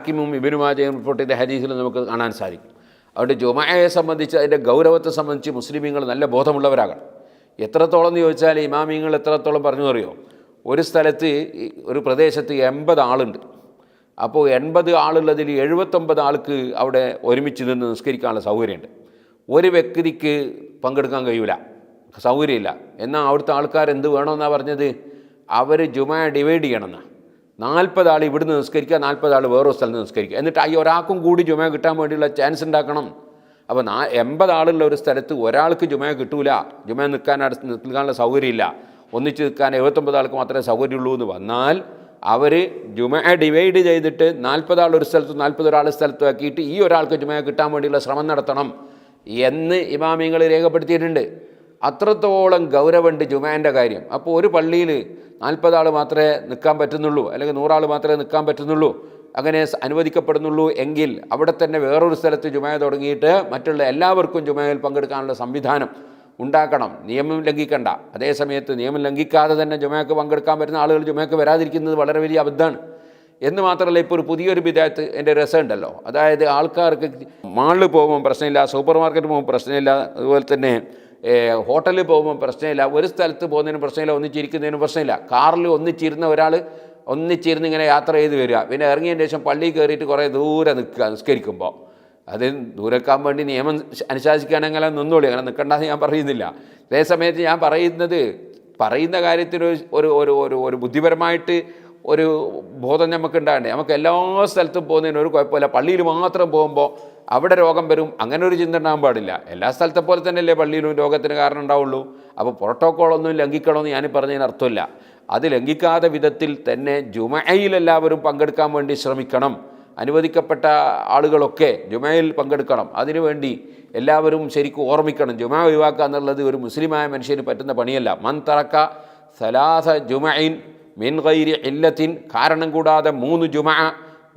ഹാക്കിമും Ibnu മാജയും report ചെയ്ത ഹദീസിൽ നമുക്ക് കാണാൻ സാധിക്കും. അതുകൊണ്ട് ജുമഅയെ സംബന്ധിച്ച് അതിൻ്റെ ഗൗരവത്തെ സംബന്ധിച്ച് മുസ്ലിമീങ്ങൾ നല്ല ബോധമുള്ളവരാകണം. എത്രത്തോളം എന്ന് ചോദിച്ചാൽ ഇമാമിങ്ങൾ എത്രത്തോളം പറഞ്ഞു അറിയോ, ഒരു സ്ഥലത്ത് ഒരു പ്രദേശത്ത് 80 ആളുണ്ട്. അപ്പോൾ 80 ആളുള്ളതിൽ 79 ആൾക്ക് അവിടെ ഒരുമിച്ച് നിന്ന് നിസ്കരിക്കാനുള്ള സൗകര്യമുണ്ട്. ഒരു വ്യക്തിക്ക് പങ്കെടുക്കാൻ കഴിയില്ല, സൗകര്യമില്ല. എന്നാൽ അവിടുത്തെ ആൾക്കാർ എന്ത് വേണമെന്നാണ് പറഞ്ഞത്, അവർ ജുമഅ ഡിവൈഡ് ചെയ്യണമെന്നാണ്. 40 ആൾ ഇവിടുന്ന് നിസ്കരിക്കുക, 40 ആൾ വേറൊരു സ്ഥലത്ത് നിസ്കരിക്കുക. എന്നിട്ട് ഈ ഒരാൾക്കും കൂടി ജുമഅ കിട്ടാൻ വേണ്ടിയുള്ള ചാൻസ് ഉണ്ടാക്കണം. അപ്പോൾ 80 ആളുള്ള ഒരു സ്ഥലത്ത് ഒരാൾക്ക് ജുമഅ കിട്ടൂല, ജുമഅ നിൽക്കാനുള്ള സൗകര്യമില്ല, ഒന്നിച്ച് നിൽക്കാൻ 79 ആൾക്ക് മാത്രമേ സൗകര്യമുള്ളൂ എന്ന് വന്നാൽ അവർ ജുമഅ ഡിവൈഡ് ചെയ്തിട്ട് 40 ആൾ ഒരു സ്ഥലത്തും 40 ഒരാൾ സ്ഥലത്തും ആക്കിയിട്ട് ഈ ഒരാൾക്ക് ജുമഅ കിട്ടാൻ വേണ്ടിയുള്ള ശ്രമം നടത്തണം എന്ന് ഇമാമിങ്ങൾ രേഖപ്പെടുത്തിയിട്ടുണ്ട്. അത്രത്തോളം ഗൗരവമുണ്ട് ജുമഅൻ്റെ കാര്യം. അപ്പോൾ ഒരു പള്ളിയിൽ 40 ആൾ മാത്രമേ നിൽക്കാൻ പറ്റുന്നുള്ളൂ, അല്ലെങ്കിൽ 100 ആൾ മാത്രമേ നിൽക്കാൻ പറ്റുന്നുള്ളൂ, അങ്ങനെ അനുവദിക്കപ്പെടുന്നുള്ളൂ എങ്കിൽ അവിടെ തന്നെ വേറൊരു സ്ഥലത്ത് ജുമഅ തുടങ്ങിയിട്ട് മറ്റുള്ള എല്ലാവർക്കും ജുമഅയിൽ പങ്കെടുക്കാനുള്ള സംവിധാനം ഉണ്ടാക്കണം. നിയമം ലംഘിക്കണ്ട. അതേ സമയത്ത് നിയമം ലംഘിക്കാതെ തന്നെ ജുമഅക്ക് പങ്കെടുക്കാൻ പറ്റുന്ന ആളുകൾ ജുമഅക്ക് വരാതിരിക്കുന്നത് വളരെ വലിയ അബദ്ധമാണ്. എന്ന് മാത്രമല്ല, ഇപ്പോൾ ഒരു പുതിയൊരു ബിദഅത്ത് എൻ്റെ രസമുണ്ടല്ലോ. അതായത് ആൾക്കാർക്ക് മാളിൽ പോകുമ്പോൾ പ്രശ്നമില്ല, സൂപ്പർ മാർക്കറ്റ് പോകുമ്പോൾ പ്രശ്നമില്ല, അതുപോലെ തന്നെ ഹോട്ടലിൽ പോകുമ്പോൾ പ്രശ്നമില്ല, ഒരു സ്ഥലത്ത് പോകുന്നതിന് പ്രശ്നമില്ല, ഒന്നിച്ചിരിക്കുന്നതിന് പ്രശ്നമില്ല. കാറിൽ ഒന്നിച്ചിരുന്ന ഒരാൾ ഒന്നിച്ചിരുന്ന് ഇങ്ങനെ യാത്ര ചെയ്ത് വരിക, പിന്നെ ഇറങ്ങിയതിന് ശേഷം പള്ളിയിൽ കയറിയിട്ട് കുറേ ദൂരെ നിൽക്കുക നിസ്കരിക്കുമ്പോൾ. അത് ദൂരക്കാൻ വേണ്ടി നിയമം അനുശാസിക്കുകയാണെങ്കിൽ നിന്നോളി, അങ്ങനെ നിൽക്കണ്ടെന്ന് ഞാൻ പറയുന്നില്ല. അതേ സമയത്ത് ഞാൻ പറയുന്ന കാര്യത്തിൽ ഒരു ഒരു ഒരു ഒരു ബുദ്ധിപരമായിട്ട് ഒരു ബോധം നമുക്ക് ഉണ്ടാകണ്ടേ. നമുക്ക് എല്ലാ സ്ഥലത്തും പോകുന്നതിന് ഒരു കുഴപ്പമില്ല, പള്ളിയിൽ മാത്രം പോകുമ്പോൾ അവിടെ രോഗം വരും, അങ്ങനെ ഒരു ചിന്ത ഉണ്ടാകാൻ പാടില്ല. എല്ലാ സ്ഥലത്തെ പോലെ തന്നെയല്ലേ പള്ളിയിലും രോഗത്തിന് കാരണം ഉണ്ടാവുള്ളൂ. അപ്പോൾ പ്രോട്ടോക്കോളൊന്നും ലംഘിക്കണമെന്ന് ഞാൻ പറഞ്ഞതിന് അർത്ഥമില്ല. അത് ലംഘിക്കാത്ത വിധത്തിൽ തന്നെ ജുമഅയിൽ എല്ലാവരും പങ്കെടുക്കാൻ വേണ്ടി ശ്രമിക്കണം. അനുവദിക്കപ്പെട്ട ആളുകളൊക്കെ ജുമഅയിൽ പങ്കെടുക്കണം. അതിനുവേണ്ടി എല്ലാവരും ശരിക്കും ഓർമ്മിക്കണം, ജുമഅ ഒഴിവാക്കുക എന്നുള്ളത് ഒരു മുസ്ലിമായ മനുഷ്യന് പറ്റുന്ന പണിയല്ല. മൻ തറക്ക സലാസ ജുമഇൻ മിൻ ഗൈരി ഇല്ലത്തിൻ, കാരണം കൂടാതെ 3 ജുമഅ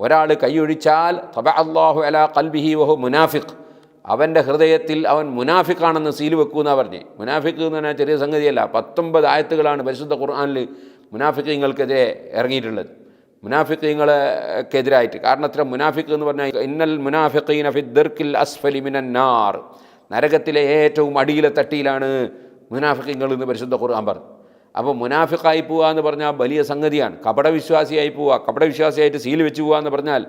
ഒരാൾ കൈയൊഴിച്ചാൽ തബഅ അല്ലാഹു അലാ ഖൽബിഹി വഹു മുനാഫിഖ്, അവൻ്റെ ഹൃദയത്തിൽ അവൻ മുനാഫിഖാണെന്ന് സീൽ വെക്കുമെന്നാണ് പറഞ്ഞ്. മുനാഫിഖ് എന്ന് പറഞ്ഞാൽ ചെറിയ സംഗതിയല്ല. 19 ആയത്തുകളാണ് പരിശുദ്ധ ഖുർആനിൽ മുനാഫിഖീങ്ങൾക്കെതിരെ ഇറങ്ങിയിട്ടുള്ളത്, മുനാഫിഖീങ്ങൾക്കെതിരായിട്ട്. കാരണം അത്ര മുനാഫിഖ് എന്ന് പറഞ്ഞാൽ ഇന്നൽ മുനാഫിഖീന ഫി ദർക്കിൽ അസ്ഫലി മിനൻ നാർ, നരകത്തിലെ ഏറ്റവും അടിയിലെ തട്ടിയിലാണ് മുനാഫിഖീങ്ങൾ എന്ന് പരിശുദ്ധ ഖുർആൻ പറഞ്ഞു. അപ്പോൾ മുനാഫിഖായി പോവുക എന്ന് പറഞ്ഞാൽ വലിയ സംഗതിയാണ്. കപടവിശ്വാസിയായി പോവുക, കപടവിശ്വാസിയായിട്ട് സീൽ വെച്ച് പോവുക എന്ന് പറഞ്ഞാൽ